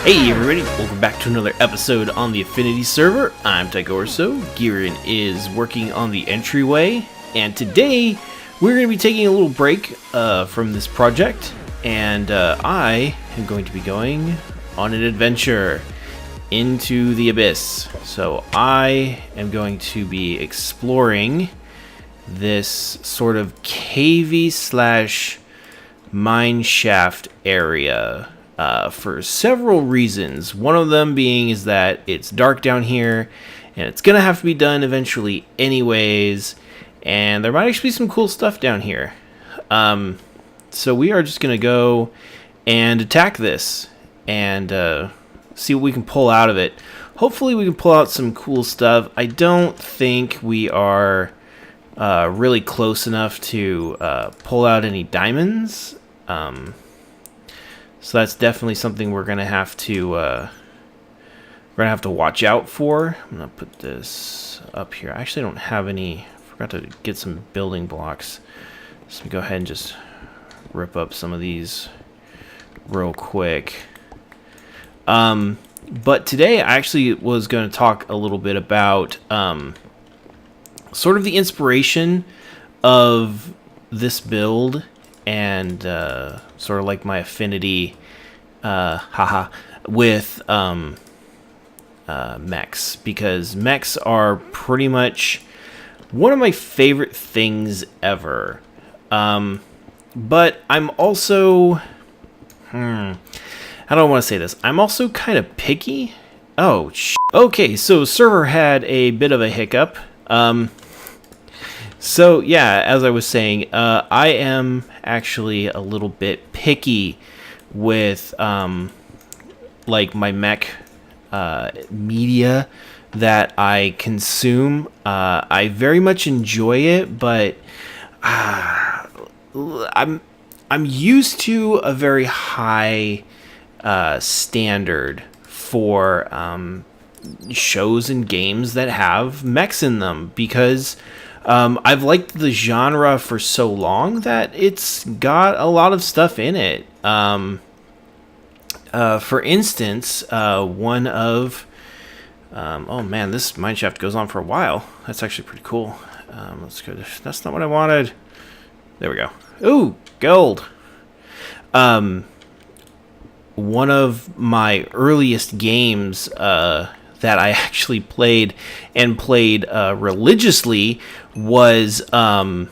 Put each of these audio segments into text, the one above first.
Hey everybody, welcome back to another episode on the Affinity server. I'm Tigorso. Giran is working on the entryway, and today we're going to be taking a little break from this project, and I am going to be going on an adventure into the abyss. So I am going to be exploring this sort of cavey slash mine shaft area for several reasons. One of them being is that it's dark down here and it's gonna have to be done eventually anyways, and there might actually be some cool stuff down here. So we are just gonna go and attack this and see what we can pull out of it. Hopefully we can pull out some cool stuff. I don't think we are really close enough to pull out any diamonds. So that's definitely something we're gonna have to watch out for. I'm gonna put this up here. I actually don't have any. Forgot to get some building blocks. So let me go ahead and just rip up some of these real quick. But today I actually was going to talk a little bit about sort of the inspiration of this build and sort of like my affinity with mechs, because mechs are pretty much one of my favorite things ever. But I'm also how do I want to say this? I'm also kind of picky. Oh, okay, so server had a bit of a hiccup. So yeah, as I was saying, I am actually a little bit picky with like my mech media that I consume. I very much enjoy it, but I'm used to a very high standard for shows and games that have mechs in them, because I've liked the genre for so long that it's got a lot of stuff in it. For instance, one of oh man, this mineshaft goes on for a while. That's actually pretty cool. Let's go. That's not what I wanted. There we go. Ooh, gold. One of my earliest games that I actually played religiously was Armored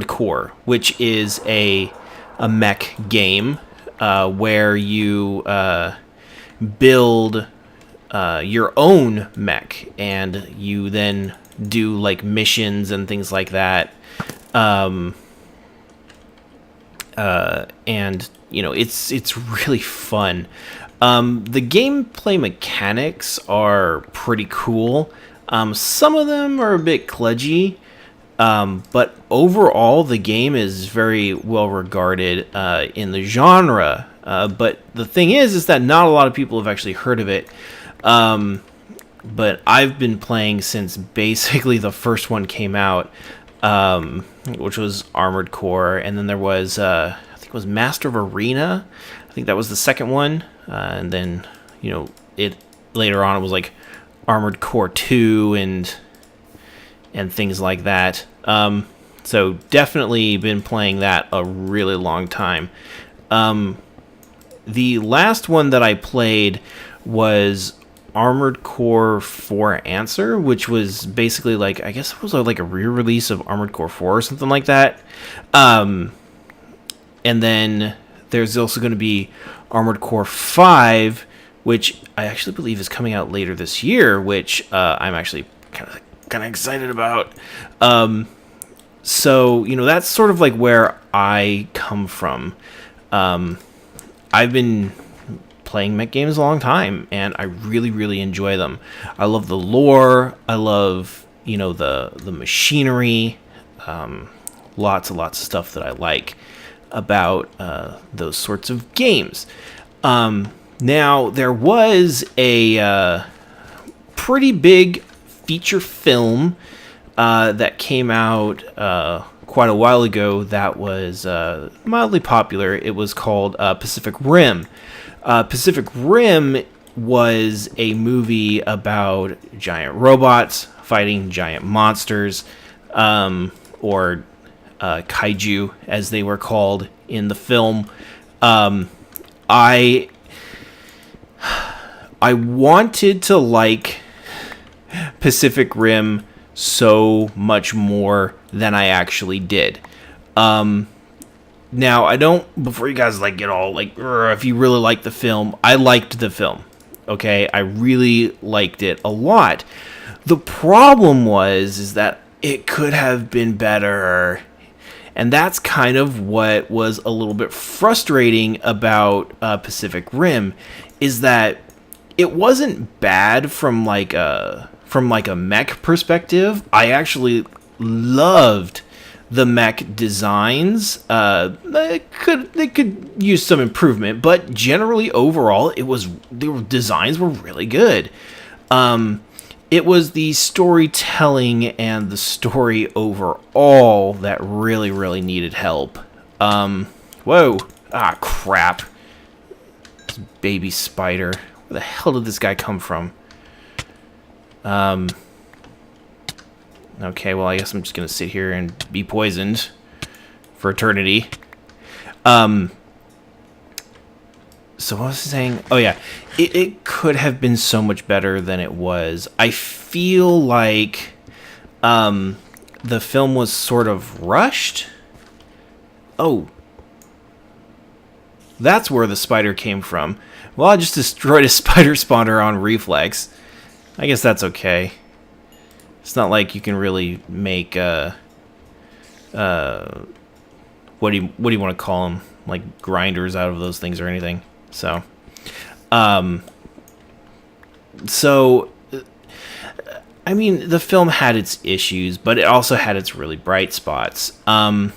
Core, which is a mech game where you build your own mech, and you then do like missions and things like that. And you know, it's really fun. The gameplay mechanics are pretty cool. Some of them are a bit kludgy, but overall the game is very well regarded in the genre. But the thing is that not a lot of people have actually heard of it. But I've been playing since basically the first one came out, which was Armored Core, and then there was I think it was Master of Arena. I think that was the second one, and then you know it later on it was like Armored Core 2 and things like that. So definitely been playing that a really long time. The last one that I played was Armored Core 4 Answer, which was basically like, I guess it was like a re-release of Armored Core 4 or something like that. And then there's also going to be Armored Core 5, which I actually believe is coming out later this year, which I'm actually kind of excited about. So, you know, that's sort of like where I come from. I've been playing mech games a long time, and I really, really enjoy them. I love the lore. I love, you know, the machinery. Lots and lots of stuff that I like about those sorts of games. Now, there was a pretty big feature film that came out quite a while ago that was mildly popular. It was called Pacific Rim. Pacific Rim was a movie about giant robots fighting giant monsters, or kaiju, as they were called in the film. I wanted to like Pacific Rim so much more than I actually did. Now, I don't, before you guys like get all like, if you really like the film, I liked the film. Okay, I really liked it a lot. The problem is that it could have been better. And that's kind of what was a little bit frustrating about Pacific Rim, is that it wasn't bad from like a mech perspective. I actually loved the mech designs. They could use some improvement, but generally overall, the designs were really good. It was the storytelling and the story overall that really, really needed help. Whoa. Ah, crap. This baby spider. Where the hell did this guy come from? Okay, well, I guess I'm just going to sit here and be poisoned for eternity. So what was I saying? Oh, yeah. It could have been so much better than it was. I feel like the film was sort of rushed. Oh. That's where the spider came from. Well, I just destroyed a spider spawner on reflex. I guess that's okay. It's not like you can really make what do you want to call them? Like grinders out of those things or anything. So, I mean, the film had its issues, but it also had its really bright spots. I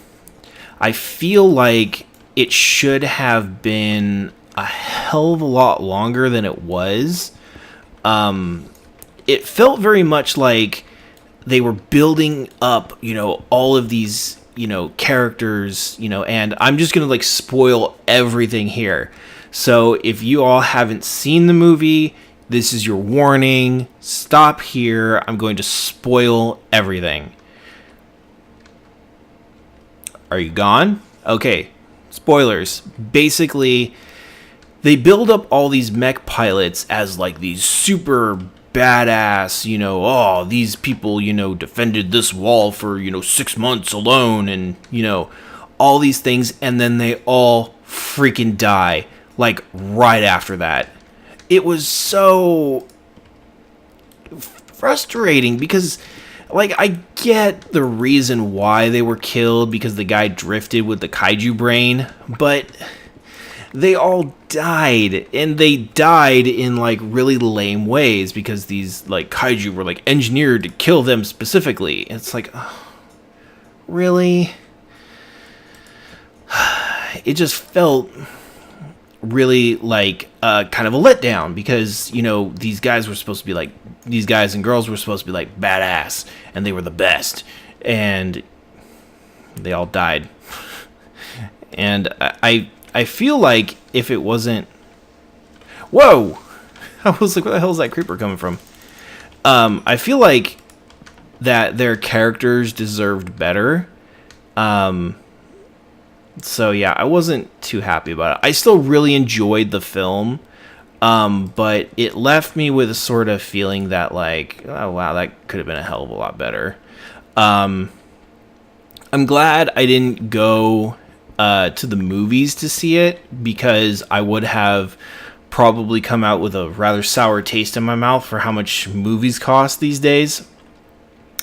feel like it should have been a hell of a lot longer than it was. It felt very much like they were building up, all of these, characters, and I'm just going to like spoil everything here. So if you all haven't seen the movie, this is your warning. Stop here. I'm going to spoil everything. Are you gone? Okay. Spoilers. Basically, they build up all these mech pilots as like these super badass, these people, defended this wall for, 6 months alone and, all these things. And then they all freaking die. Like, right after that. It was so frustrating because, like, I get the reason why they were killed because the guy drifted with the kaiju brain, but they all died, and they died in, like, really lame ways because these, like, kaiju were, like, engineered to kill them specifically. It's like, oh, really? It just felt really like kind of a letdown because these guys and girls were supposed to be like badass and they were the best, and they all died. And I feel like if it wasn't, whoa, I was like, where the hell is that creeper coming from? I feel like that their characters deserved better. So yeah, I wasn't too happy about it. I still really enjoyed the film, but it left me with a sort of feeling that like, oh wow, that could have been a hell of a lot better. I'm glad I didn't go to the movies to see it, because I would have probably come out with a rather sour taste in my mouth for how much movies cost these days.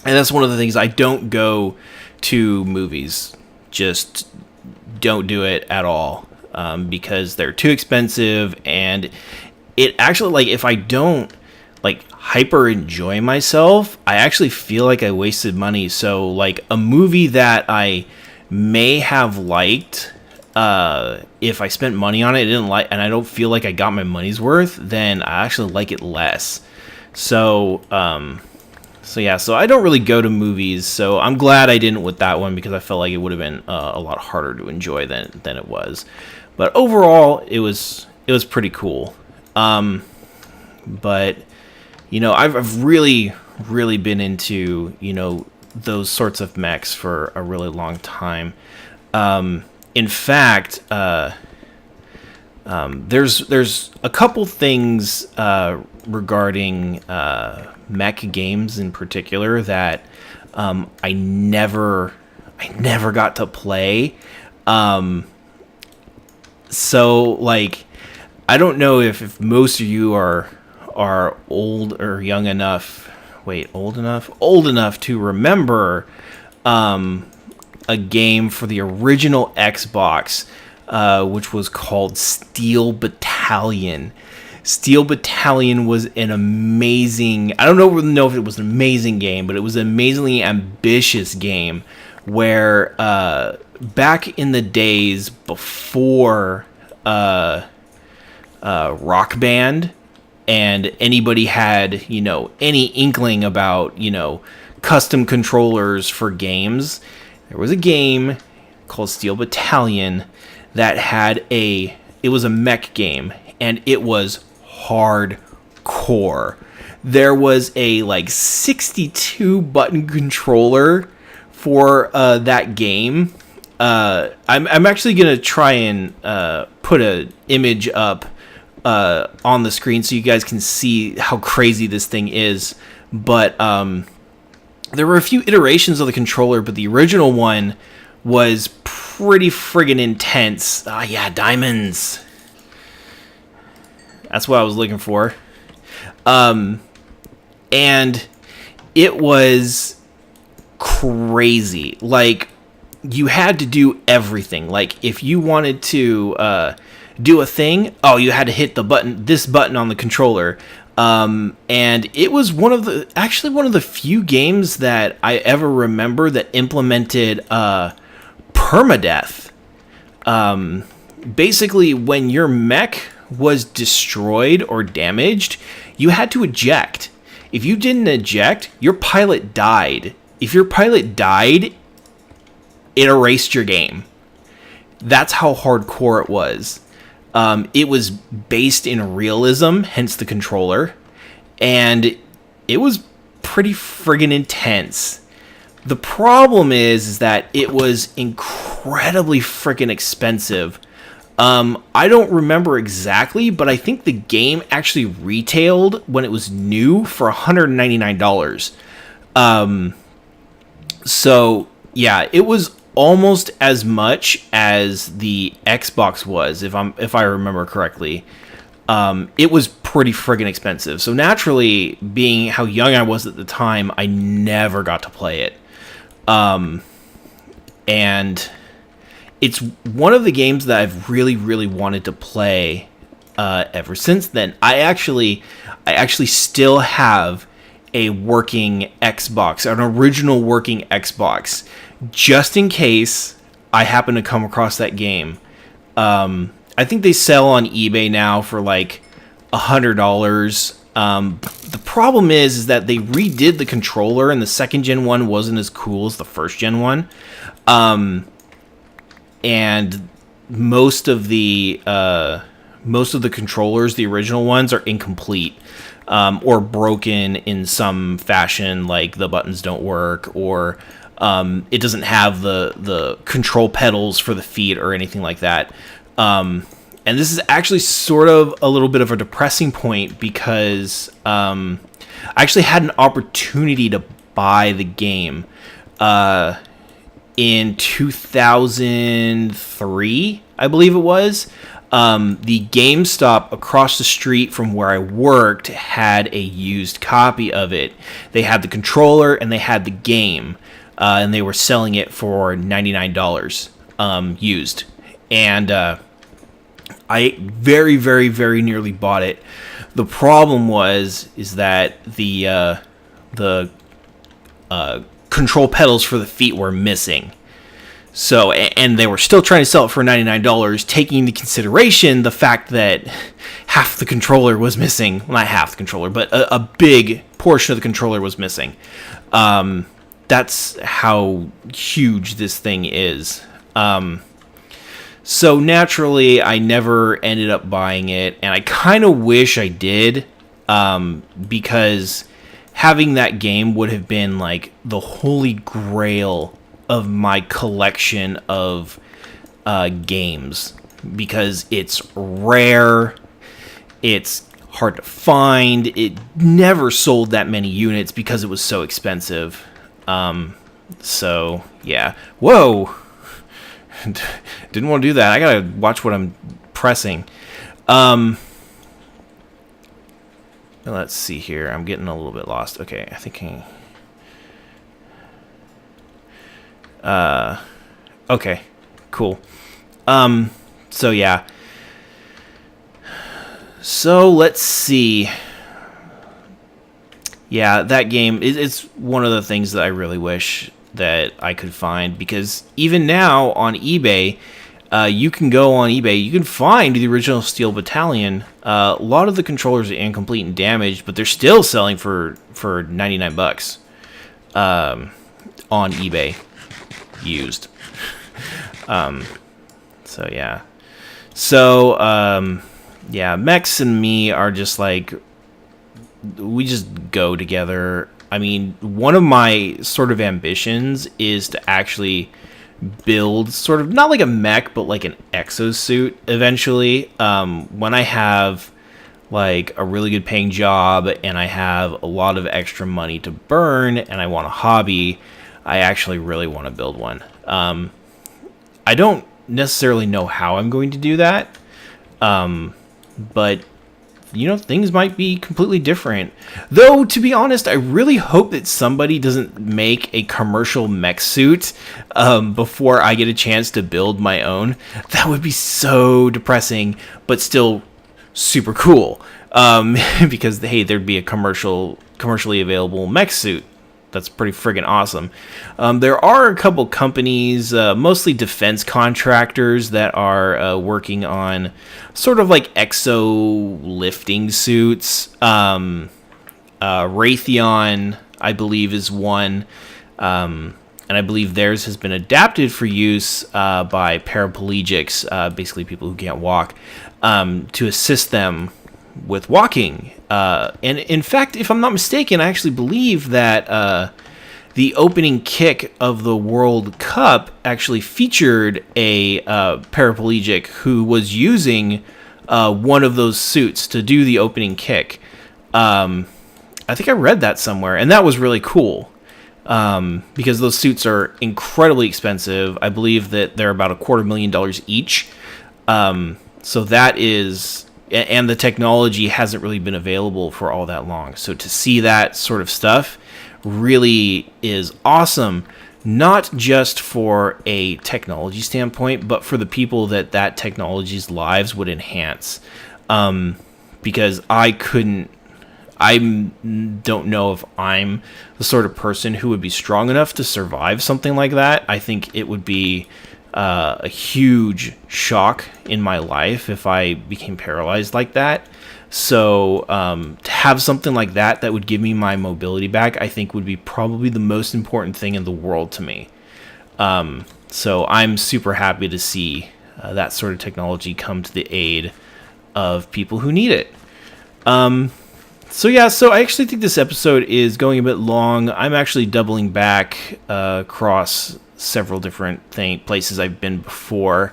And that's one of the things, I don't go to movies. Just don't do it at all, because they're too expensive, and it actually, like, if I don't like hyper enjoy myself, I actually feel like I wasted money. So like a movie that I may have liked, if I spent money on it, didn't like, and I don't feel like I got my money's worth, then I actually like it less. So So I don't really go to movies, so I'm glad I didn't with that one, because I felt like it would have been a lot harder to enjoy than it was. But overall, it was pretty cool. But I've really been into those sorts of mechs for a really long time. In fact, there's a couple things regarding mech games in particular that I never got to play. So like, I don't know if most of you are old or young enough. Wait, old enough to remember a game for the original Xbox, which was called Steel Battalion. Steel Battalion was an amazing... I don't know if it was an amazing game, but it was an amazingly ambitious game where back in the days before Rock Band, and anybody had, any inkling about, custom controllers for games, there was a game called Steel Battalion that had it was a mech game, and it was hardcore. There was a 62 button controller for that game. I'm actually gonna try and put an image up on the screen so you guys can see how crazy this thing is. But there were a few iterations of the controller, but the original one was pretty friggin' intense. Yeah, diamonds. That's what I was looking for. And it was crazy. Like, you had to do everything. Like, if you wanted to do a thing, you had to hit this button on the controller. And it was one of the few games that I ever remember that implemented permadeath. Basically, when your mech was destroyed or damaged, you had to eject. If you didn't eject, your pilot died. If your pilot died, it erased your game. That's how hardcore it was. It was based in realism, hence the controller, and it was pretty friggin' intense. The problem is that it was incredibly friggin' expensive. I don't remember exactly, but I think the game actually retailed when it was new for $199. So yeah, it was almost as much as the Xbox was, if I remember correctly. It was pretty friggin' expensive. So naturally, being how young I was at the time, I never got to play it. And it's one of the games that I've really, really wanted to play ever since then. I actually still have a working Xbox, an original working Xbox, just in case I happen to come across that game. I think they sell on eBay now for like $100. The problem is that they redid the controller, and the second gen one wasn't as cool as the first gen one. And most of the controllers, the original ones, are incomplete or broken in some fashion, like the buttons don't work, or it doesn't have the control pedals for the feet or anything like that. And this is actually sort of a little bit of a depressing point, because I actually had an opportunity to buy the game in 2003, I believe it was. The GameStop across the street from where I worked had a used copy of it. They had the controller and they had the game, and they were selling it for $99 used. And I very, very, very nearly bought it. The problem is that the control pedals for the feet were missing. So, and they were still trying to sell it for $99, taking into consideration the fact that half the controller was missing. Well, not half the controller, but a big portion of the controller was missing. That's how huge this thing is. So naturally, I never ended up buying it, and I kind of wish I did, because having that game would have been like the holy grail of my collection of games, because it's rare, it's hard to find, it never sold that many units because it was so expensive. So yeah. Whoa! Didn't want to do that. I gotta watch what I'm pressing. Let's see here. I'm getting a little bit lost. Okay, I think okay, cool. So yeah. So let's see. Yeah, that game, it's one of the things that I really wish that I could find, because even now on eBay, you can go on eBay, you can find the original Steel Battalion. A lot of the controllers are incomplete and damaged, but they're still selling for $99 on eBay, used. So yeah. So yeah, Mechs and me are just like, we just go together. I mean, one of my sort of ambitions is to actually build sort of, not like a mech, but like an exosuit eventually. When I have like a really good paying job and I have a lot of extra money to burn and I want a hobby, I actually really want to build one. I don't necessarily know how I'm going to do that, but you know, things might be completely different. Though, to be honest, I really hope that somebody doesn't make a commercial mech suit before I get a chance to build my own. That would be so depressing, but still super cool. Because, hey, there'd be a commercially available mech suit. That's pretty friggin' awesome. There are a couple companies, mostly defense contractors, that are working on sort of like exo lifting suits. Raytheon, I believe, is one. And I believe theirs has been adapted for use by paraplegics, basically people who can't walk, to assist them with walking. And in fact, if I'm not mistaken, I actually believe that the opening kick of the World Cup actually featured a paraplegic who was using one of those suits to do the opening kick. I think I read that somewhere, and that was really cool, because those suits are incredibly expensive. I believe that they're about $250,000 each. So that is... And the technology hasn't really been available for all that long. So to see that sort of stuff really is awesome, not just for a technology standpoint, but for the people that technology's lives would enhance. Because I don't know if I'm the sort of person who would be strong enough to survive something like that. I think it would be a huge shock in my life if I became paralyzed like that. So to have something like that would give me my mobility back, I think would be probably the most important thing in the world to me. So I'm super happy to see that sort of technology come to the aid of people who need it. So yeah, so I actually think this episode is going a bit long. I'm actually doubling back across several different places I've been before.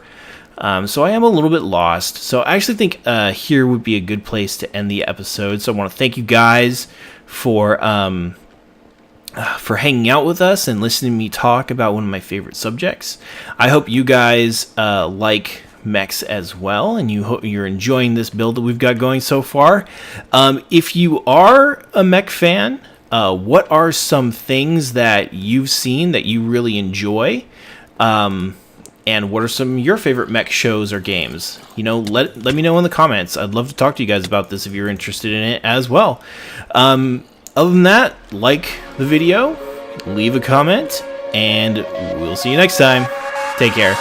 So I am a little bit lost. So I actually think here would be a good place to end the episode. So I want to thank you guys for hanging out with us and listening to me talk about one of my favorite subjects. I hope you guys like Mechs as well, and you're enjoying this build that we've got going so far. If you are a mech fan, what are some things that you've seen that you really enjoy? And what are some of your favorite mech shows or games? You know, let me know in the comments. I'd love to talk to you guys about this if you're interested in it as well. Other than that, like the video, leave a comment, and we'll see you next time. Take care.